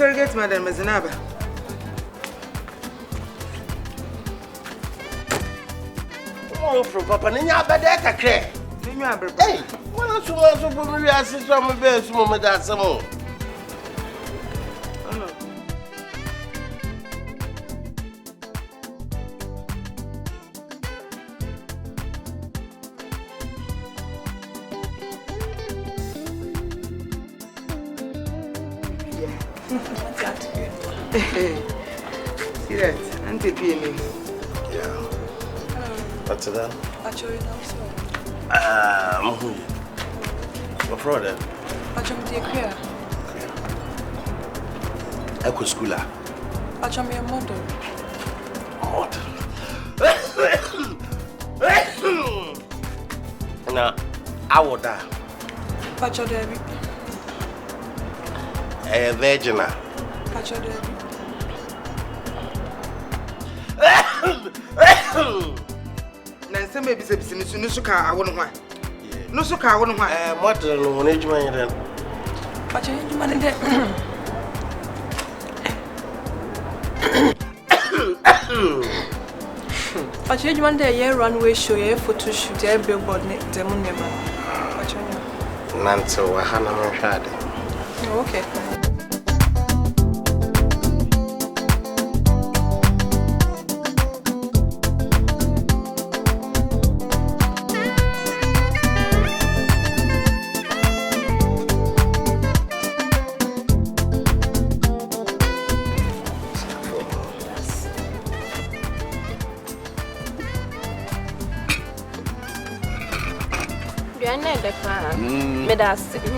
surrogate madam Mazinaba. Oh, from Papa Nina Badeka Cray. Hey, what else was over me? I see some best moment that some more. See that? Auntie Penny. Yeah. What's that? I show you now, so. What for that? I jump to Akua. Echo schooler. I jump your model. Model. Now, I would die. Pacho Debbie. A virgin. Pacho Debbie. Nancy may be saying, no suka, I wouldn't want. No suka, I wouldn't want. Model, when age man then. Pacho, you man in there. Pacho, you man there, yeah, runway show, yeah, photo shoot, yeah, billboard, demon never. Pacho, Nancy, I haven't had it. oh, okay.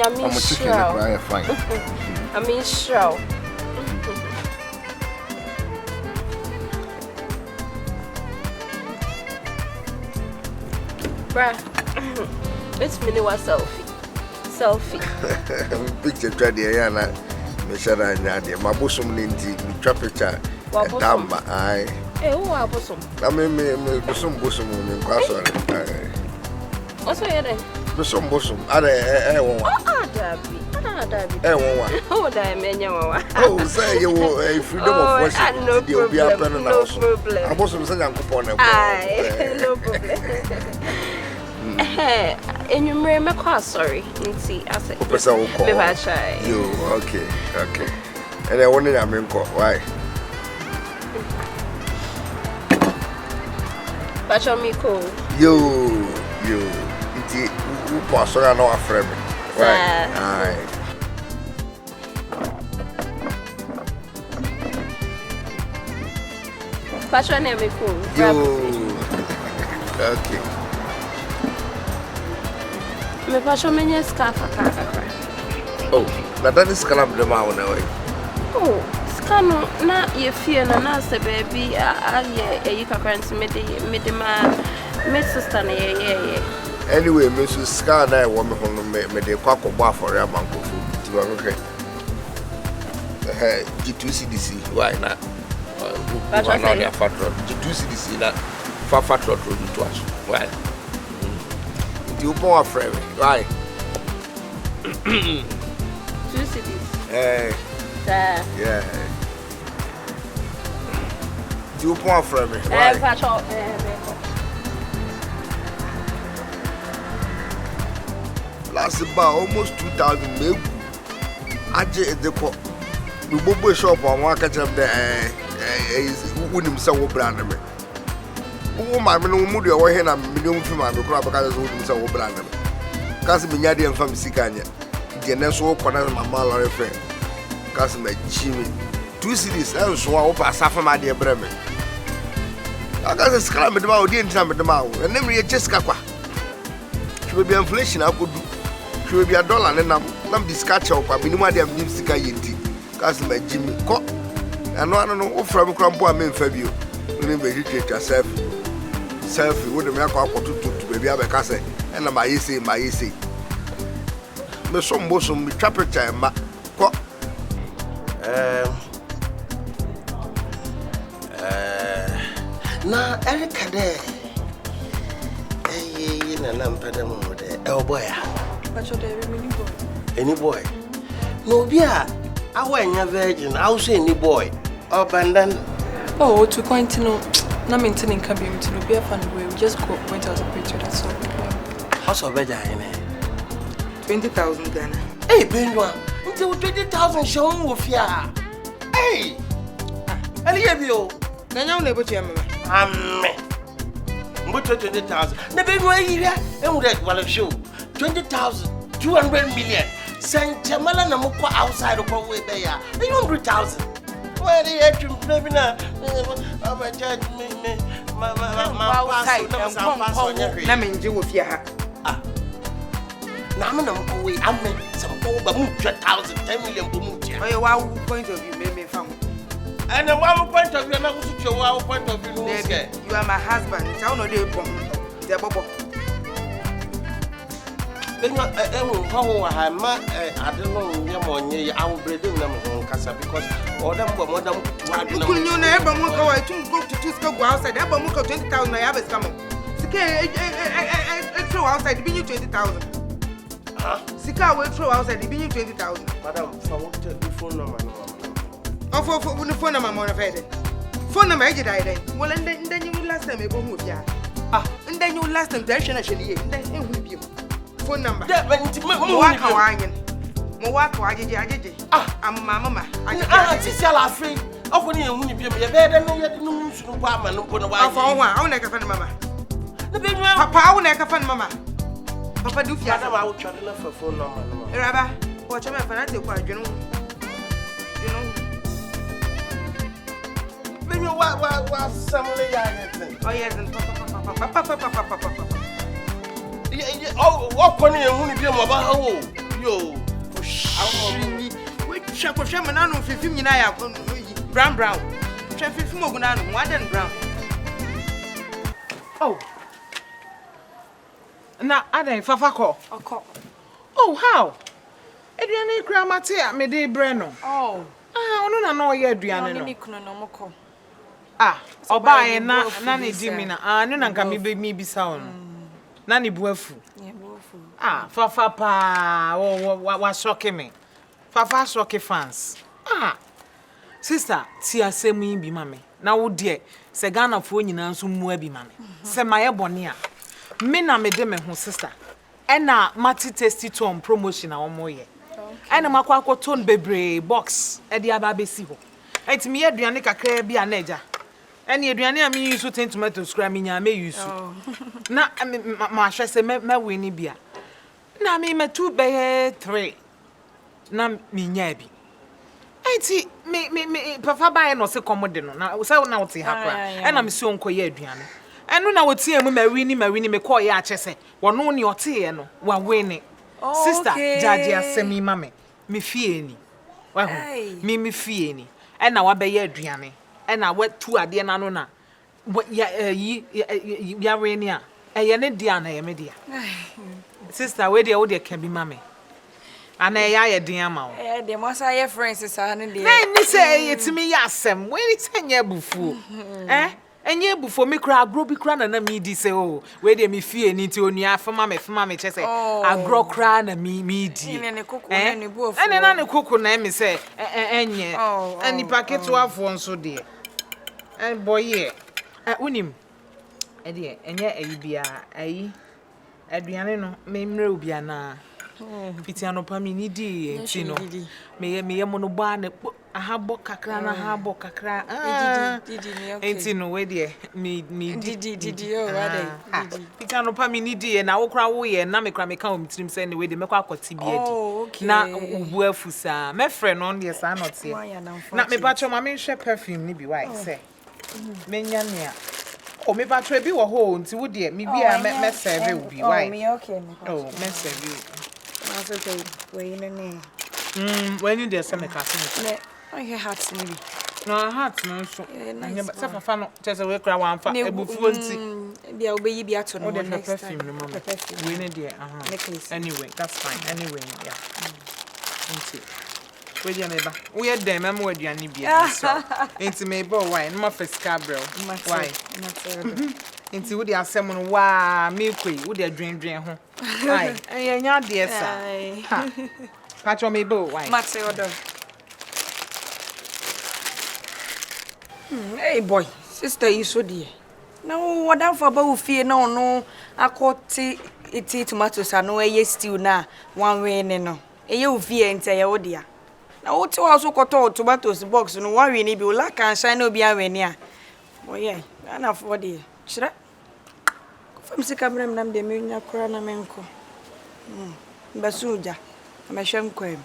I mean, sure. Bruh, it's me a selfie. Picture tried the Ayana, Mishara and Nadia, my bosom ninty, trapper, Damba. I. Eh, who are bosom? I mean, bosom in Castle. What's your name? Bosom, I Dabby. Oh, say you were a freedom of worship. No problem. No problem. I was saying, I'm upon a no problem. And you may make her sorry. See, I said, you okay. And I wanted a man call. Why? But you're me cool. You. Who pass on our friend? Right. Aye. But you're never cool. Okay. Me pacho menye scarf akaka. Oh, that is scam the mountain away. Oh, scano na ye fear na se baby aye you can't me sister na ye. Anyway, Mrs. Scar and I woman who made the cock of bar for a month of food. Hey, G2CDC, why not? G2CDC, that fat road to us. Why? You born a friend, why? 2 cities. Hey, yeah. You born a friend, why? Last about almost 2,000 maybe. I just the co. We both shop on one catch up there. Wouldn't say what brand me. Oh, my mood away here and million from my crop because wouldn't say what brand me. Cause me yadi and family Sikanya. The next walk on my mother friend. Cause my Jimmy. 2 cities, I was so pass half of my dear Bremen. I got a scram with the mouth, didn't time with the mouth, and then we just kakwa. She will be inflation, I could do. She will be $1 and I'm discatch up. I mean, my dear Sika Yinti. Cause my Jimmy cock. And I don't know from Crampo I mean Fabio. Remember, educate yourself. Selfie, what the milk to baby have a casse, and my essay, Me some bosom, me trapper time, ma. Na Erica there. Hey, na nampadam there. Oh boy. Pacho Debbie, mini boy. Any boy. No, Bia. I went a virgin. I was any boy. Up and then. Oh, to continue. Not maintaining cabin to be a fun way. We just go point out a picture. That's all. How's a virgin? 20,000 Ghana. Hey, Benwa. Until 20,000 shown with ya. Hey! Eliabio. Then you'll never tell me. But 20,000. The Benwa here, and would that show 20,000, 200 million. Saint Jamala Namuka outside of one way there. 800,000. Where they had to maybe now. My judge, my Namin, you with ya. Naman away, I mean, some over 10,000, 10 million. Wow, point of view, made me found. And a one point of view, and I was your wow point of view. You are my husband. I don't know the bubble. Then how I don't know, I will break them on Casa because all them were more than you never go to go outside. Ever move 20,000. I have a stomach. Throw outside, be you 20,000. Sika will throw outside, be you 20,000. Madam, for what the phone number? Oh, for the phone number, more of it. Phone number, I did. Well, and then you will last time a bomb with ya. And then you will last them, then actually, then with you. Phone number. I'm Mamma. I see a free. Opening a winning be a bed and yet no woman. I'll never find Mamma. The big Papa, I'll never find Mamma. Papa, do you have a channel for phone number? Rabba, watch a man for that, you know. Then you what some lay. Oh, yes, and Papa. Oh, what funny and wouldn't be about yo. Which shop of Shaman and 15 brown. Traffic more than one brown. Oh. Now, I don't Fafako. Oh, how? Adriana Gramatea, me de Breno. Oh. I don't know, Adriana. Ah, or buy a nanny Jimina. I don't know, me be sound. Nanny Buefu. Ah, Fafa pa, what shocking me. Fafa shocking fans. Ah, sister, see, I say me be mammy. Now, dear, Sagana phone you know, some more be mammy. Say my abonia. Mina me dem who sister. And now, Matty tasty to promotion our more ye. And a macquaco tone bebre box at the Ababe ho. It's me, Adrianica Crabby and Nedja. And Adriana, me use to tomato scramming, I may use. Now, my say, my winnie beer. Now, me 2 by 3. Now, me nabby. I see, me, Papa by no se commodino. Now, so now see her, and I'm so uncle Adriana. And when I would see him, Marini, me call ya chese, one on your tea, no, one winning. Sister, Jaja, send me, mammy, me feeny. Well, me feeny. And now I be Adriana. And I went to a dear Nana. What ye Rania, a Yanet Diana, media. Sister, where the old can be mammy. And a dear mouth. The most I have friends is on the then they say it's me, yes, when it's a year before. Eh? And ye before me cry, grow be crying and me say, oh, where they me fear into on for mammy, just say, I grow crying and me dear. And then I cook name me say, and ye, and the packet to have one so dear. And boy, yeah, at Unim, a dear, and yet a be Adriano, me Rubiana. Pitiano Pamini D, Tino. May me a monoban, a habo cacra, a habo cacra. Ain't no way, dear. Me, did you, Pitiano Pamini D, and I will cry away and Namicra may come to him saying the way the Macquaco TB. Oh, now, well, Fusa, my friend on the son not see. Not me, but your mammy share perfume, maybe why say. Menya. Oh, me battery be a hole until would dear, me be a mess will be why. Oh, mess you. When you dare send a castle, I had maybe. no, I had no so. I never suffer fan just a work around for a fluent. There will be at all the perfume, no more. We need dear. Anyway, that's fine. Anyway, yeah. Thank you. Where's your neighbor? We had them, I'm with your neighbor. Into me, boy, why? No more for Scarborough. Why? Into would you someone why milky would you drink home? Why? And your dear sir. Patch on me, boy, why? Matilda. Hey boy, sister you so dear. No, what that for about fear no akoti iti tomatoes ano eye stew na one way no. Eye fear ente ye odia. Na what you also got tomatoes box no one way ni bi ola kan shine no bi aweni a. Boy yeah, na for dear. Shira. Fam si camera nam de me nya kura na menko. Basuja. Amehwem kwem.